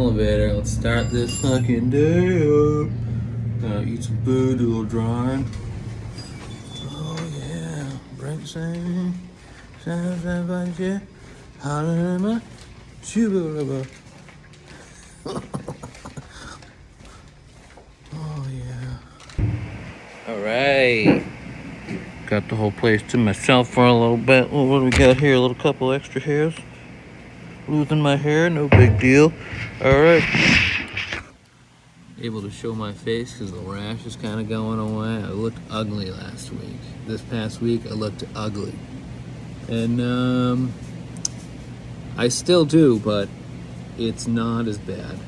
elevator. Let's start this fucking day up. Eat some food, do a little drawing. Oh yeah, break saving. Sounds like yeah. Hallelujah. Chuba. Oh yeah. All right. Got the whole place to myself for a little bit. Well, what do we got here? A little couple extra hairs. Losing my hair, no big deal. All right. Able to show my face because the rash is kind of going away. I looked ugly last week. This past week, I looked ugly. And I still do, but it's not as bad.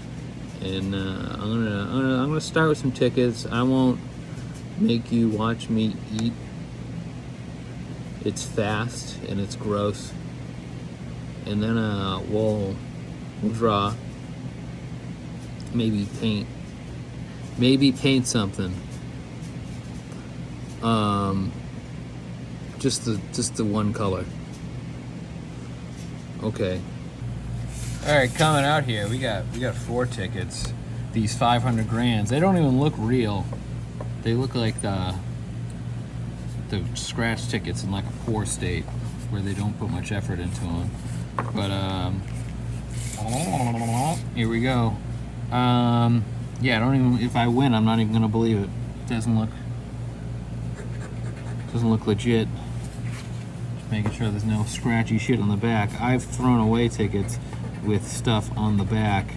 And I'm gonna start with some tickets. I won't make you watch me eat. It's fast and it's gross. And then we'll draw. Maybe paint something. Just the one color. Okay. All right, coming out here, we got 4 tickets. These 500 grands. They don't even look real. They look like the scratch tickets in like a poor state where they don't put much effort into them. But here we go. Yeah, I don't even. If I win, I'm not even gonna believe it. Doesn't look legit. Just making sure there's no scratchy shit on the back. I've thrown away tickets with stuff on the back.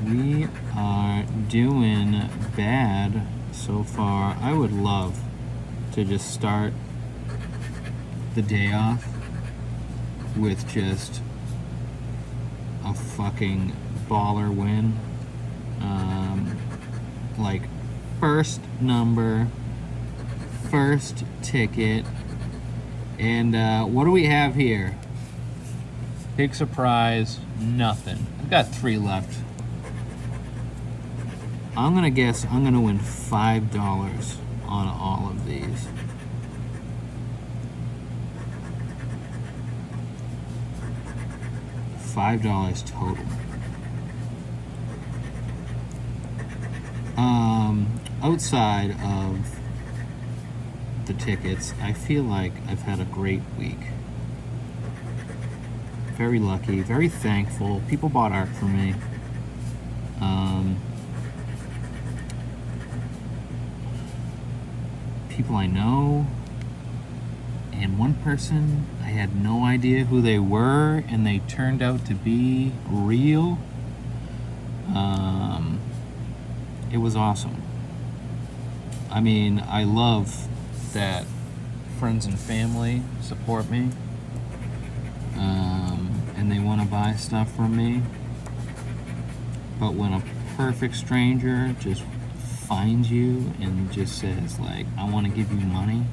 We are doing bad so far. I would love to just start the day off with just a fucking baller win. Like first number, first ticket, and what do we have here? Big surprise, nothing. I've got 3 left. I'm gonna guess I'm gonna win $5 on all of these. $5 total. Outside of the tickets, I feel like I've had a great week. Very lucky, very thankful. People bought art for me. People I know. And one person, I had no idea who they were, and they turned out to be real. It was awesome. I mean, I love that friends and family support me, and they want to buy stuff from me. But when a perfect stranger just finds you and just says, like, I want to give you money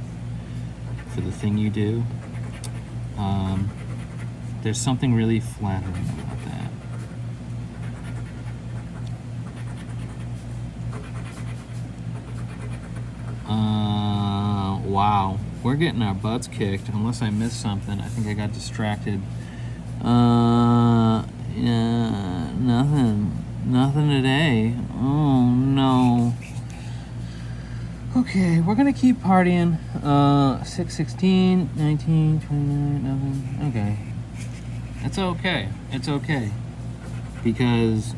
for the thing you do, there's something really flattering about that. Wow, we're getting our butts kicked. Unless I missed something, I think I got distracted. Yeah, nothing today. Oh no. Okay, we're gonna keep partying. 6, 16, 19, 29, nothing. Okay. It's okay. It's okay. Because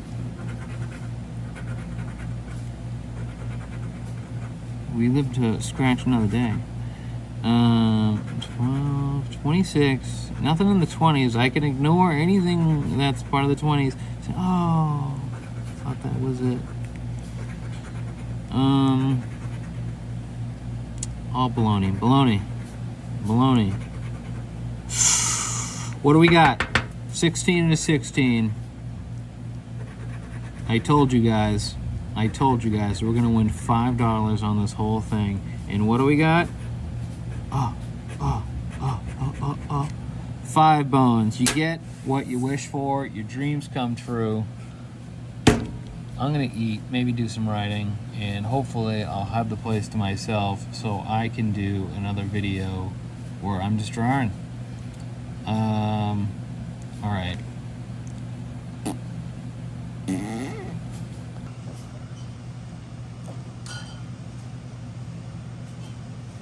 we live to scratch another day. 12, 26, nothing in the 20s. I can ignore anything that's part of the 20s. So, oh, I thought that was it. All baloney. What do we got? 16 to 16. I told you guys we're gonna win $5 on this whole thing. And what do we got? 5 bones. You get what you wish for. Your dreams come true. I'm gonna eat, maybe do some writing, and hopefully I'll have the place to myself so I can do another video where I'm just drawing. All right.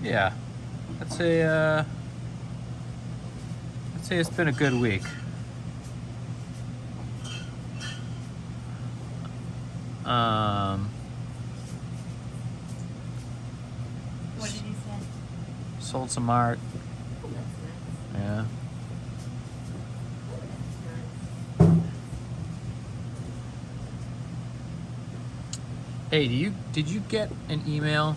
Yeah, I'd say it's been a good week. What did you say? Sold some art. That's nice. Yeah. That's nice. Hey, did you get an email,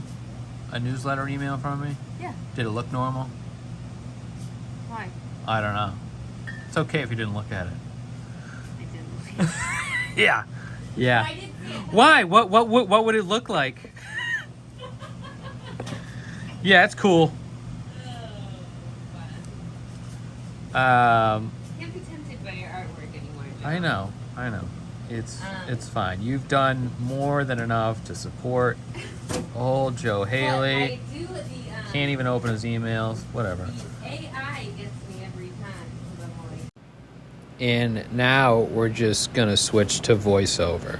a newsletter email from me? Yeah. Did it look normal? Why? I don't know. It's okay if you didn't look at it. I didn't look at it. Yeah. Yeah. I didn't see it. Why? What would it look like? Yeah, it's cool. Can't be tempted by your artwork anymore, Joe. I know. It's fine. You've done more than enough to support old Joe But Haley. I do Can't even open his emails. Whatever. the AI gets me every time. 'Cause I'm like, And now we're just gonna switch to voiceover.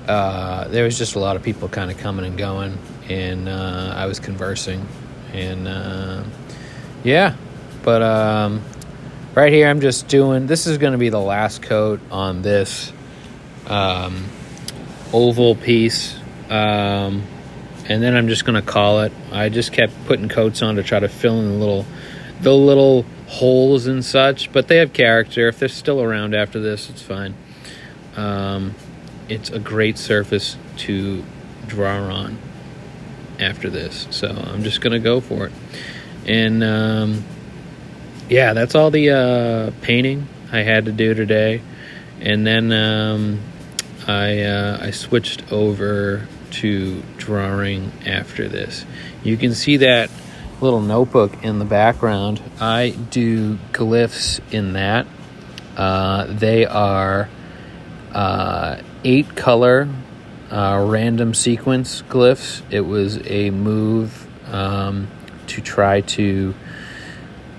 There was just a lot of people kind of coming and going, and I was conversing, and yeah. But right here, I'm just doing. This is going to be the last coat on this oval piece, and then I'm just going to call it. I just kept putting coats on to try to fill in the little holes and such, but they have character. If they're still around after this, it's fine. It's a great surface to draw on after this, so I'm just gonna go for it. And yeah, that's all the painting I had to do today. And then I switched over to drawing after this. You can see that little notebook in the background. I do glyphs in that. They are 8 color random sequence glyphs. It was a move to try to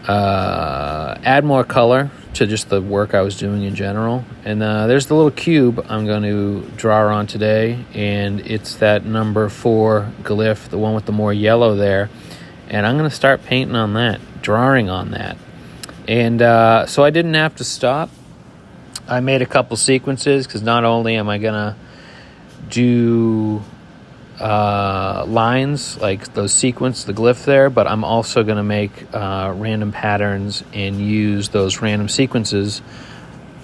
add more color to just the work I was doing in general. And there's the little cube I'm going to draw on today, and it's that number 4 glyph, the one with the more yellow there. And I'm going to start painting on that, drawing on that. And so I didn't have to stop. I made a couple sequences because not only am I going to do lines like those sequence, the glyph there, but I'm also going to make random patterns and use those random sequences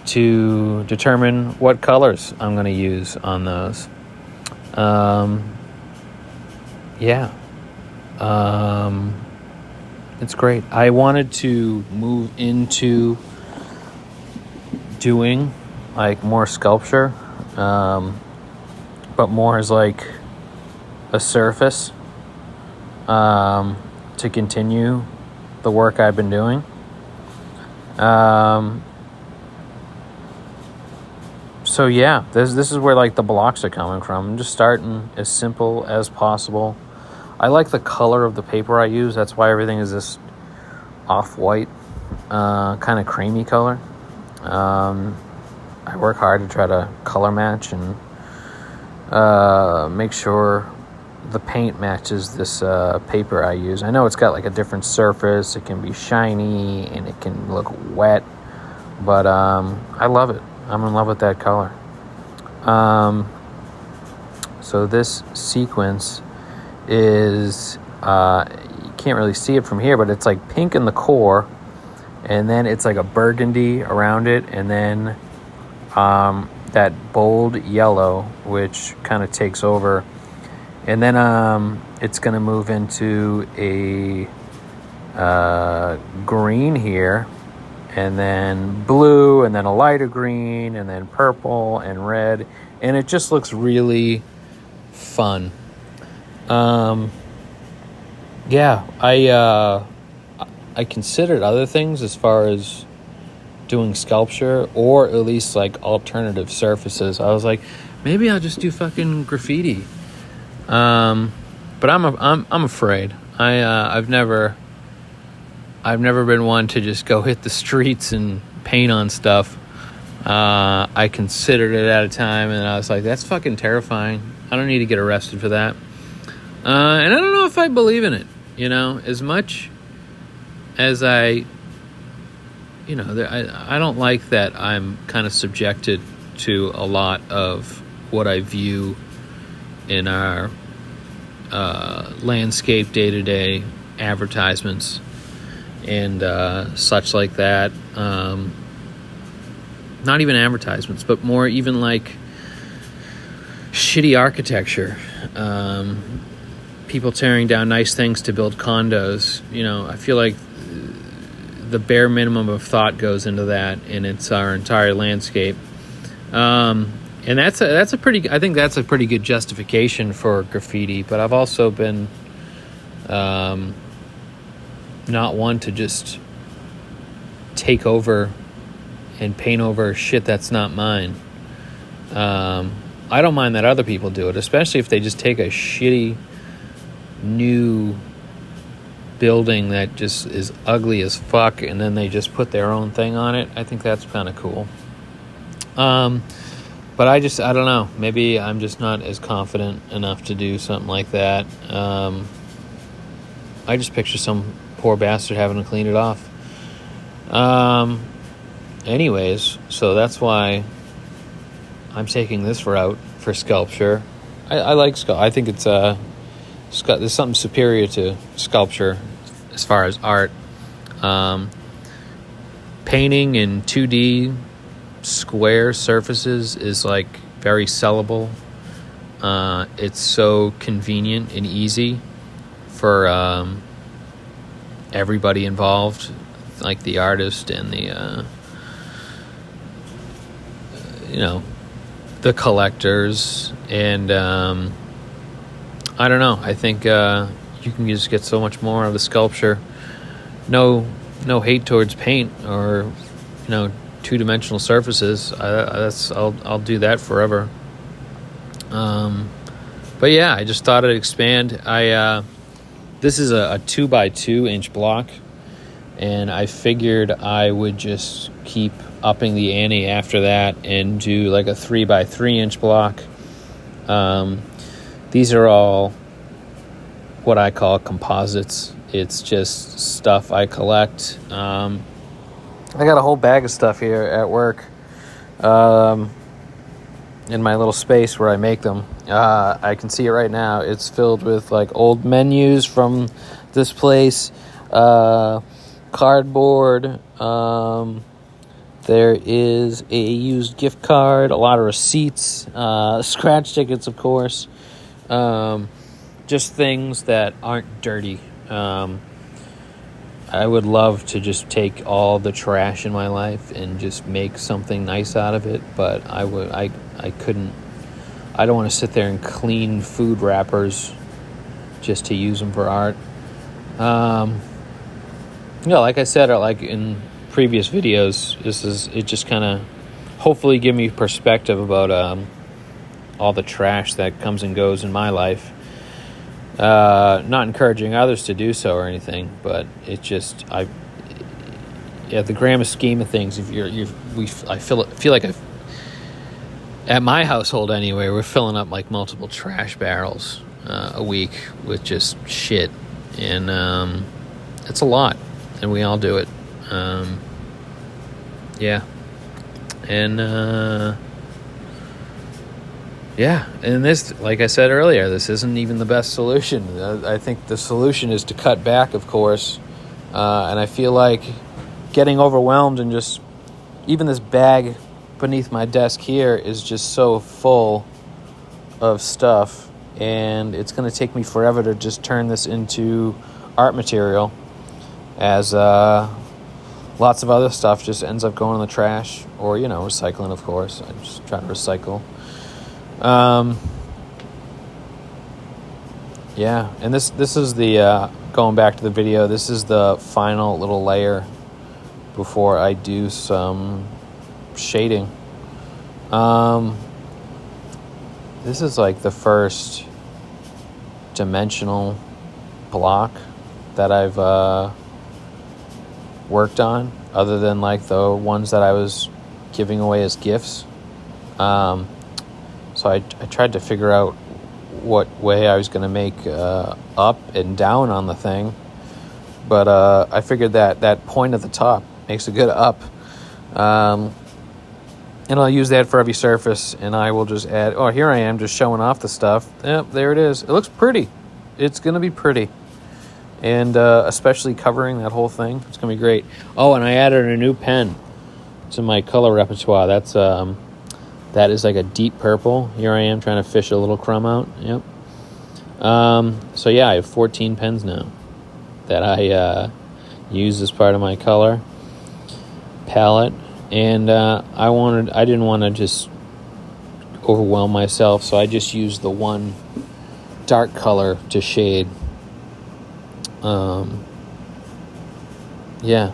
to determine what colors I'm going to use on those. Yeah. It's great. I wanted to move into doing like more sculpture, but more as like a surface to continue the work I've been doing. So yeah, this is where like the blocks are coming from. I'm just starting as simple as possible. I like the color of the paper I use. That's why everything is this off-white, kind of creamy color. I work hard to try to color match and make sure the paint matches this paper I use. I know it's got like a different surface. It can be shiny and it can look wet, but I love it. I'm in love with that color. So this sequence is, you can't really see it from here, but it's like pink in the core, and then it's like a burgundy around it, and then that bold yellow, which kind of takes over. And then it's going to move into a green here, and then blue, and then a lighter green, and then purple and red. And it just looks really fun. Yeah, I considered other things as far as doing sculpture, or at least like alternative surfaces. I was like, maybe I'll just do fucking graffiti. But I'm afraid. I've never been one to just go hit the streets and paint on stuff. I considered it at a time, and I was like, that's fucking terrifying. I don't need to get arrested for that. And I don't know if I believe in it, as much as I don't like that I'm kind of subjected to a lot of what I view in our landscape day-to-day advertisements and such like that. Not even advertisements, but more even like shitty architecture. People tearing down nice things to build condos. I feel like the bare minimum of thought goes into that, and it's our entire landscape. And that's a pretty. I think that's a pretty good justification for graffiti. But I've also been not one to just take over and paint over shit that's not mine. I don't mind that other people do it, especially if they just take a shitty new building that just is ugly as fuck and then they just put their own thing on it. I think that's kind of cool. But I don't know. Maybe I'm just not as confident enough to do something like that. I just picture some poor bastard having to clean it off. Anyways, so that's why I'm taking this route for sculpture. I like sculpture. I think it's there's something superior to sculpture as far as art. Painting in 2D square surfaces is like very sellable. It's so convenient and easy for everybody involved, like the artist and the the collectors, and I don't know. I think you can just get so much more out of the sculpture. No hate towards paint or two-dimensional surfaces. I'll do that forever. But yeah, I just thought I'd expand. This is a 2x2 inch block, and I figured I would just keep upping the ante after that and do like a 3x3 inch block. These are all what I call composites. It's just stuff I collect. I got a whole bag of stuff here at work in my little space where I make them. I can see it right now. It's filled with like old menus from this place, cardboard. There is a used gift card, a lot of receipts, scratch tickets, of course. Just things that aren't dirty. I would love to just take all the trash in my life and just make something nice out of it, but I couldn't. I don't want to sit there and clean food wrappers just to use them for art. Like I said, or like in previous videos, it just kind of hopefully give me perspective about all the trash that comes and goes in my life. Not encouraging others to do so or anything, but it just the grand scheme of things, I feel like at my household anyway, we're filling up like multiple trash barrels a week with just shit, and it's a lot, and we all do it. And this, like I said earlier, this isn't even the best solution. I think the solution is to cut back, of course, and I feel like getting overwhelmed and just even this bag beneath my desk here is just so full of stuff, and it's going to take me forever to just turn this into art material, as lots of other stuff just ends up going in the trash, or recycling, of course. I'm just trying to recycle. And this is the going back to the video, this is the final little layer before I do some shading. This is like the first dimensional block that I've worked on, other than like the ones that I was giving away as gifts. So I tried to figure out what way I was going to make up and down on the thing. But I figured that point at the top makes a good up. And I'll use that for every surface, and I will just add... Oh, here I am just showing off the stuff. Yep, there it is. It looks pretty. It's going to be pretty. And especially covering that whole thing. It's going to be great. Oh, and I added a new pen to my color repertoire. That is like a deep purple. Here I am trying to fish a little crumb out. Yep. So yeah, I have 14 pens now that I use as part of my color palette. And I didn't want to just overwhelm myself, so I just used the one dark color to shade. Yeah.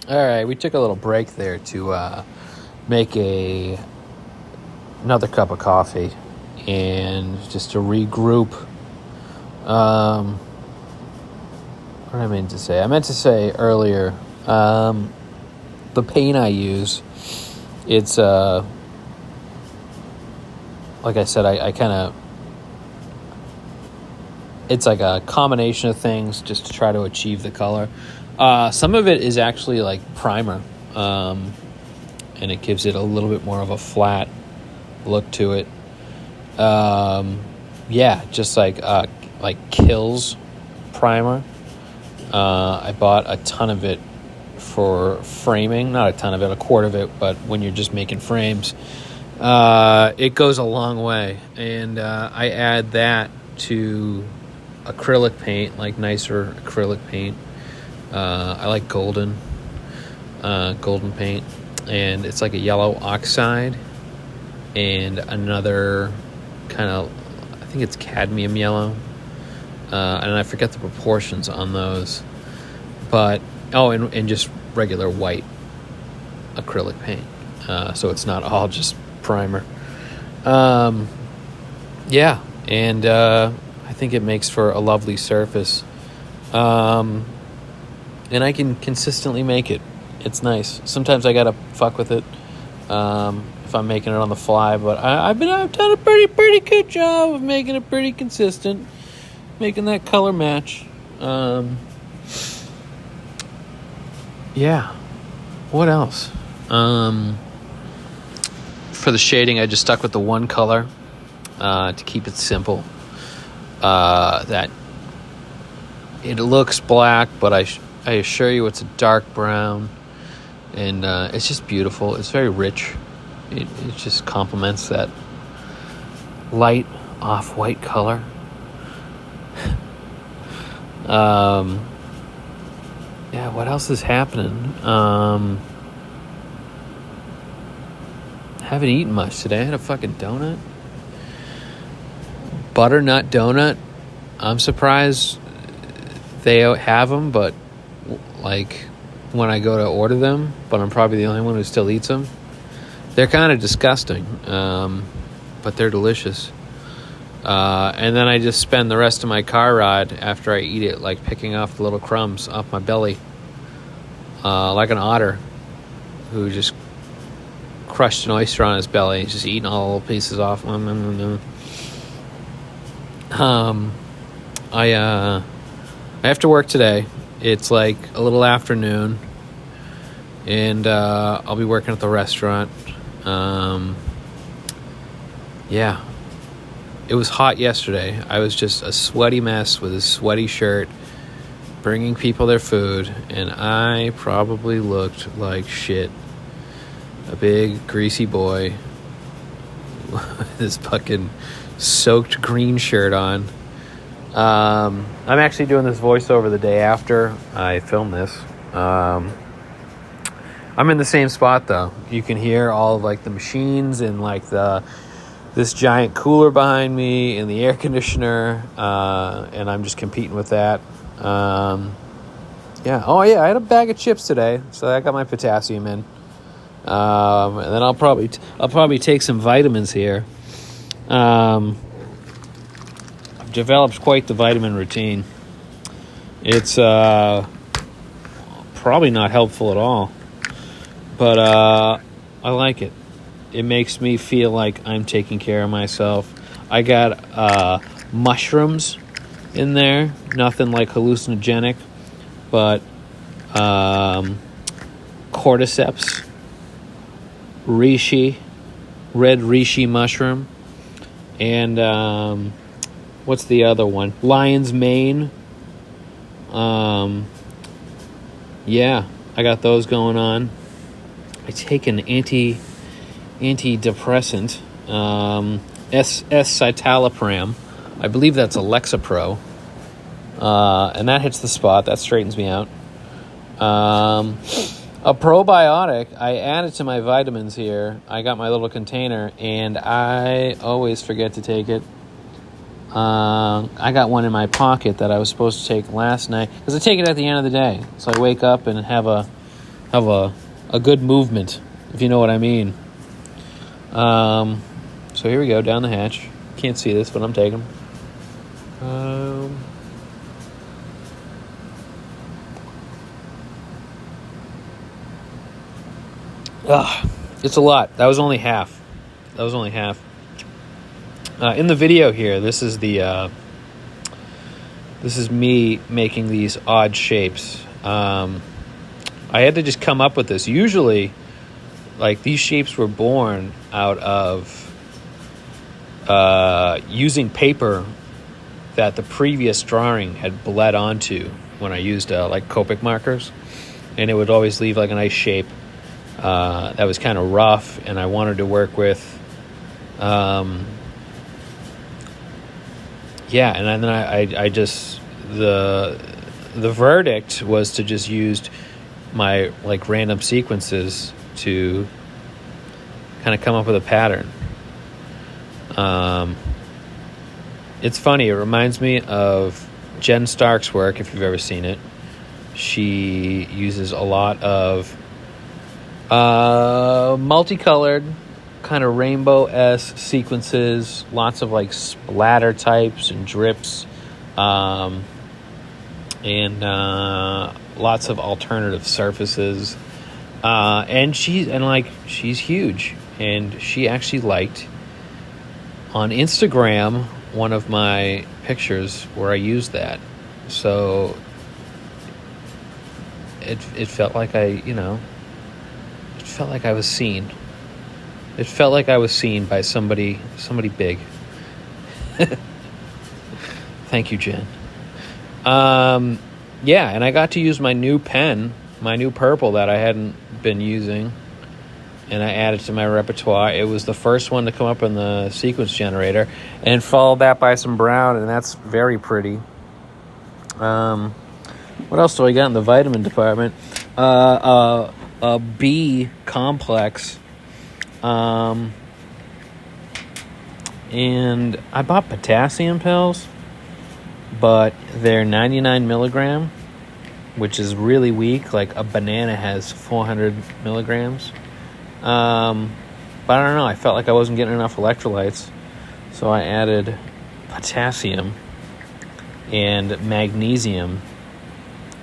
All right, we took a little break there to make another cup of coffee and just to regroup. What did I mean to say? I meant to say earlier, the paint I use, it's like I said, I kind of, it's like a combination of things just to try to achieve the color. Some of it is actually like primer, and it gives it a little bit more of a flat look to it. Yeah, just like Kills primer. I bought a ton of it for framing, not a ton of it, a quart of it, but when you're just making frames, it goes a long way. And I add that to acrylic paint, like nicer acrylic paint. I like golden paint, and it's like a yellow oxide and another kind of, I think it's cadmium yellow, and I forget the proportions on those, but and just regular white acrylic paint, so it's not all just primer. Yeah, and I think it makes for a lovely surface, and I can consistently make it. It's nice. Sometimes I gotta fuck with it if I'm making it on the fly, but I've done a pretty good job of making it pretty consistent, making that color match. Yeah. What else? For the shading, I just stuck with the one color to keep it simple. That it looks black, but I assure you it's a dark brown, and it's just beautiful. It's very rich. It just complements that light off-white color. Yeah, what else is happening? Haven't eaten much today. I had a fucking donut. Butternut donut. I'm surprised they have them, but like when I go to order them, but I'm probably the only one who still eats them. They're kind of disgusting, but they're delicious. And then I just spend the rest of my car ride after I eat it, like picking off the little crumbs off my belly, like an otter who just crushed an oyster on his belly. He's just eating all the little pieces off. I have to work today. It's like a little afternoon, and I'll be working at the restaurant. Yeah. It was hot yesterday. I was just a sweaty mess with a sweaty shirt, bringing people their food, and I probably looked like shit. A big, greasy boy with this fucking soaked green shirt on. I'm actually doing this voiceover the day after I film this. I'm in the same spot, though. You can hear all of, like, the machines and, like, this giant cooler behind me and the air conditioner, and I'm just competing with that. Yeah. Oh yeah, I had a bag of chips today, so I got my potassium in. And then I'll probably take some vitamins here. I've developed quite the vitamin routine. It's probably not helpful at all. But I like it. It makes me feel like I'm taking care of myself. I got mushrooms in there. Nothing like hallucinogenic, but cordyceps, reishi, red reishi mushroom, and what's the other one? Lion's mane. Yeah, I got those going on. I take an antidepressant, S-citalopram. I believe that's a Lexapro. And that hits the spot. That straightens me out. A probiotic, I added to my vitamins here. I got my little container, and I always forget to take it. I got one in my pocket that I was supposed to take last night, because I take it at the end of the day. So I wake up and have a good movement, if you know what I mean. So here we go, down the hatch. Can't see this, but I'm taking them. It's a lot. That was only half. In the video here, this is me making these odd shapes. I had to just come up with this. Usually, like, these shapes were born out of using paper that the previous drawing had bled onto when I used like Copic markers, and it would always leave like a nice shape that was kind of rough, and I wanted to work with yeah, and then I just the verdict was to just use my like random sequences to kind of come up with a pattern. It's funny, it reminds me of Jen Stark's work, if you've ever seen it. She uses a lot of multicolored, kind of rainbow-esque sequences, lots of like splatter types and drips, and lots of alternative surfaces. And she's huge, and she actually liked on Instagram one of my pictures where I used that. So it felt like it felt like I was seen. It felt like I was seen by somebody big. Thank you, Jen. Yeah, and I got to use my new pen, my new purple that I hadn't been using, and I added to my repertoire. It was the first one to come up in the sequence generator, and followed that by some brown, and that's very pretty. What else do I got in the vitamin department? A B complex. And I bought potassium pills, but they're 99 milligram, which is really weak. Like a banana has 400 milligrams. But I don't know. I felt like I wasn't getting enough electrolytes, so I added potassium and magnesium,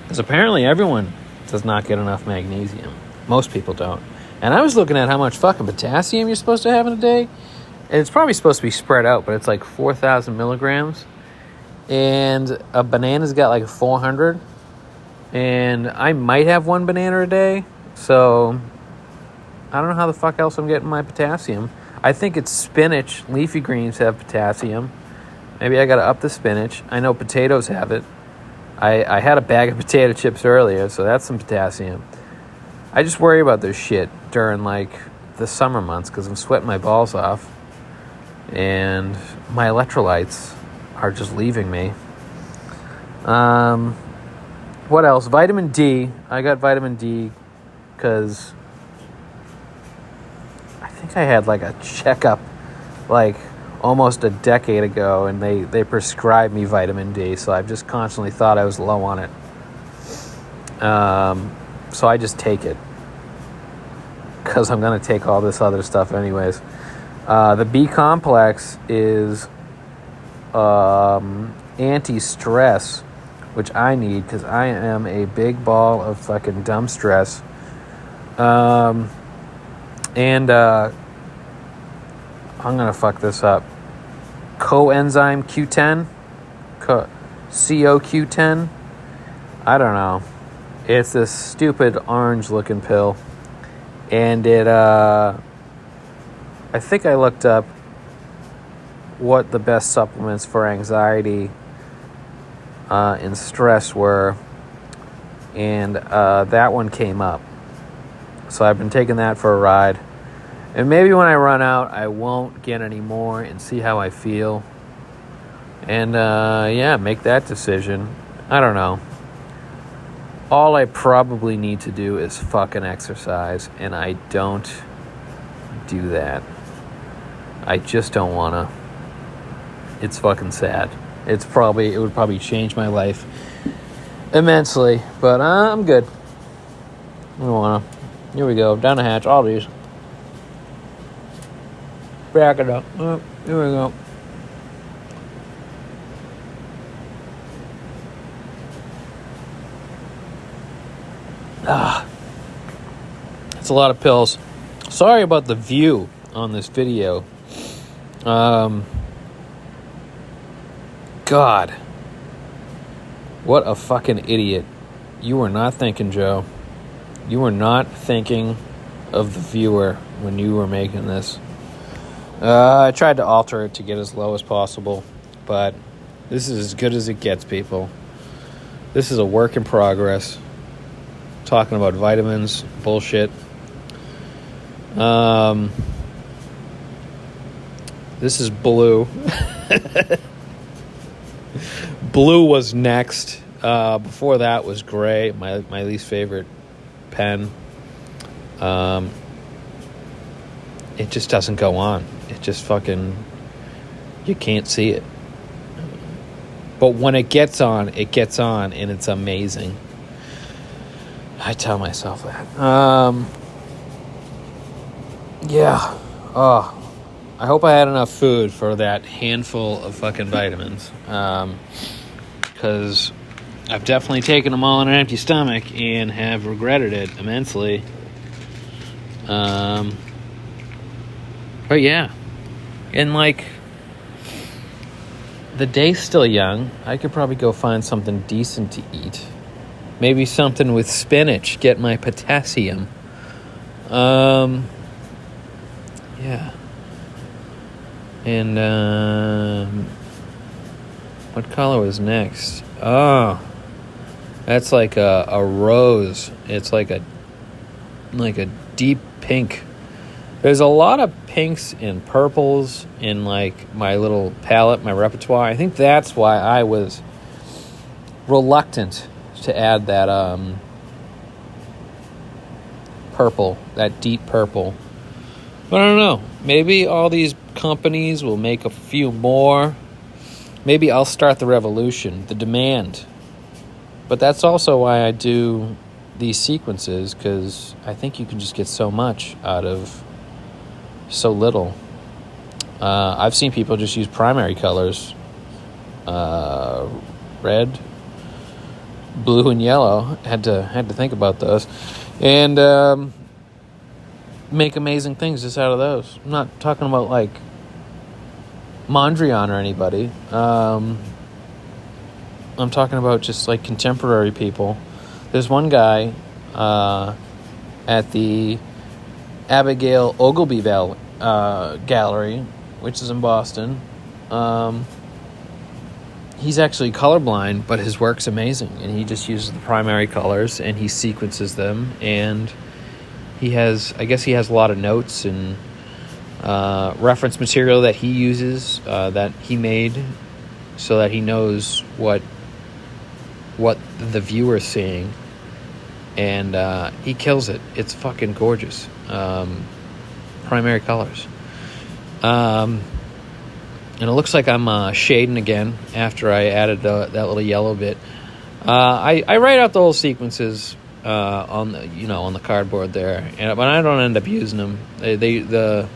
because apparently everyone does not get enough magnesium. Most people don't. And I was looking at how much fucking potassium you're supposed to have in a day, and it's probably supposed to be spread out, but it's like 4,000 milligrams, and a banana's got like 400, and I might have one banana a day, so I don't know how the fuck else I'm getting my potassium. I think it's spinach. Leafy greens have potassium. Maybe I gotta up the spinach. I know potatoes have it. I had a bag of potato chips earlier, so that's some potassium. I just worry about this shit during like the summer months, because I'm sweating my balls off and my electrolytes are just leaving me. What else? Vitamin D. I got vitamin D because I think I had like a checkup like almost a decade ago, and they prescribed me vitamin D, so I've just constantly thought I was low on it. So I just take it, because I'm going to take all this other stuff anyways. The B complex is anti-stress, which I need because I am a big ball of fucking dumb stress. And I'm gonna fuck this up. Coenzyme Q10, CoQ10. I don't know. It's this stupid orange-looking pill, and it. I think I looked up what the best supplements for anxiety and stress were, and that one came up. So I've been taking that for a ride. And maybe when I run out, I won't get any more and see how I feel. And, make that decision. I don't know. All I probably need to do is fucking exercise, and I don't do that. I just don't want to. It's fucking sad. It would probably change my life immensely, but I'm good. I don't want to. Here we go, down the hatch, all these. Back it up. Oh, here we go. It's a lot of pills. Sorry about the view on this video. God. What a fucking idiot. You were not thinking, Joe. You were not thinking of the viewer when you were making this. I tried to alter it to get as low as possible, but this is as good as it gets, people. This is a work in progress. Talking about vitamins, bullshit. This is blue. Blue was next. Before that was gray, my least favorite pen. It just doesn't go on. It just fucking, you can't see it. But when it gets on, and it's amazing. I tell myself that. Yeah. Oh, I hope I had enough food for that handful of fucking vitamins. Because I've definitely taken them all on an empty stomach and have regretted it immensely. But yeah. And like, the day's still young. I could probably go find something decent to eat. Maybe something with spinach. Get my potassium. Yeah. And what color was next? Oh, that's like a rose. It's like a deep pink. There's a lot of pinks and purples in like my little palette, my repertoire. I think that's why I was reluctant to add that purple, that deep purple. But I don't know. Maybe all these companies will make a few more. Maybe I'll start the revolution, the demand. But that's also why I do these sequences, because I think you can just get so much out of so little. I've seen people just use primary colors. Red, blue, and yellow. Had to think about those. And make amazing things just out of those. I'm not talking about like Mondrian or anybody. I'm talking about just like contemporary people. There's one guy at the Abigail Ogilvy Gallery, which is in Boston. He's actually colorblind, but his work's amazing, and he just uses the primary colors and he sequences them, and he has a lot of notes and reference material that he uses that he made so that he knows what the viewer's seeing, and he kills it. It's fucking gorgeous. Primary colors. And it looks like I'm shading again after I added that little yellow bit. I write out the whole sequences on the cardboard there, but I don't end up using them. The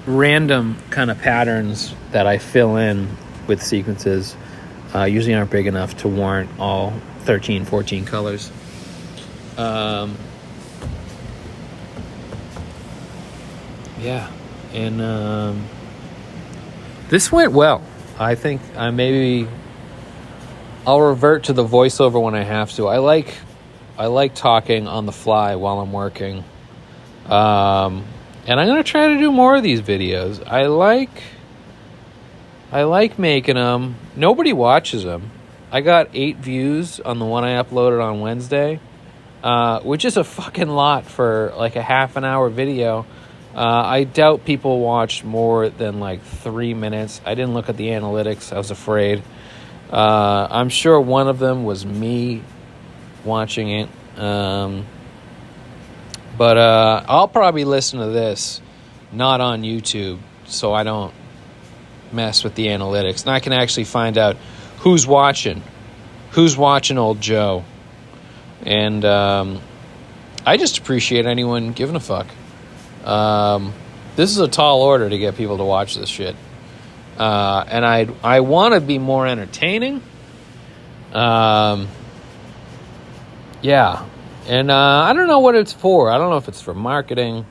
random kind of patterns that I fill in with sequences usually aren't big enough to warrant all 13, 14 colors. Yeah, and this went well. I think maybe I'll revert to the voiceover when I have to. I like talking on the fly while I'm working. And I'm going to try to do more of these videos. I like making them. Nobody watches them. I got 8 views on the one I uploaded on Wednesday, which is a fucking lot for like a half an hour video. I doubt people watched more than like 3 minutes. I didn't look at the analytics. I was afraid. I'm sure one of them was me watching it. But I'll probably listen to this not on YouTube, so I don't mess with the analytics. And I can actually find out who's watching old Joe. And I just appreciate anyone giving a fuck. This is a tall order to get people to watch this shit. And I want to be more entertaining. Yeah. And I don't know what it's for. I don't know if it's for marketing.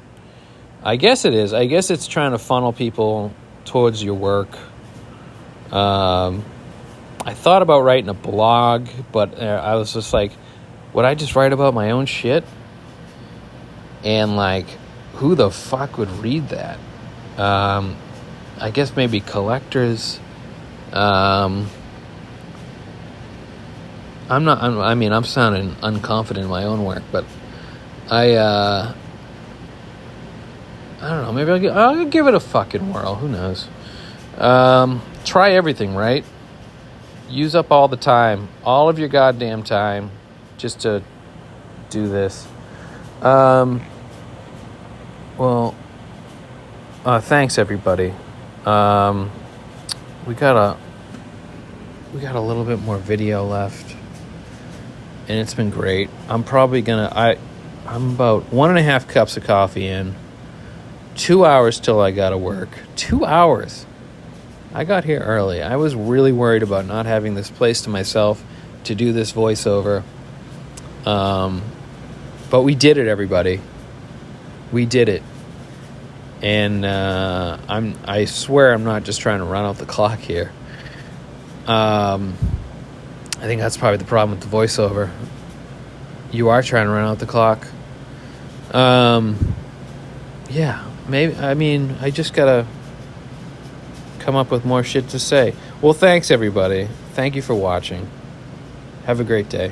I guess it is. I guess it's trying to funnel people towards your work. I thought about writing a blog, but I was just like, would I just write about my own shit? And like, who the fuck would read that? I guess maybe collectors. I'm sounding unconfident in my own work, but I don't know. Maybe I'll give it a fucking whirl. Who knows? Try everything, right? Use up all the time, all of your goddamn time, just to do this. Well, thanks everybody. We got a little bit more video left, and it's been great. I'm probably I'm about 1.5 cups of coffee in. 2 hours till I gotta work. 2 hours. I got here early. I was really worried about not having this place to myself to do this voiceover. But we did it, everybody. We did it. And I swear I'm not just trying to run out the clock here. I think that's probably the problem with the voiceover. You are trying to run out the clock. Yeah, maybe. I mean, I just gotta come up with more shit to say. Well, thanks everybody. Thank you for watching. Have a great day.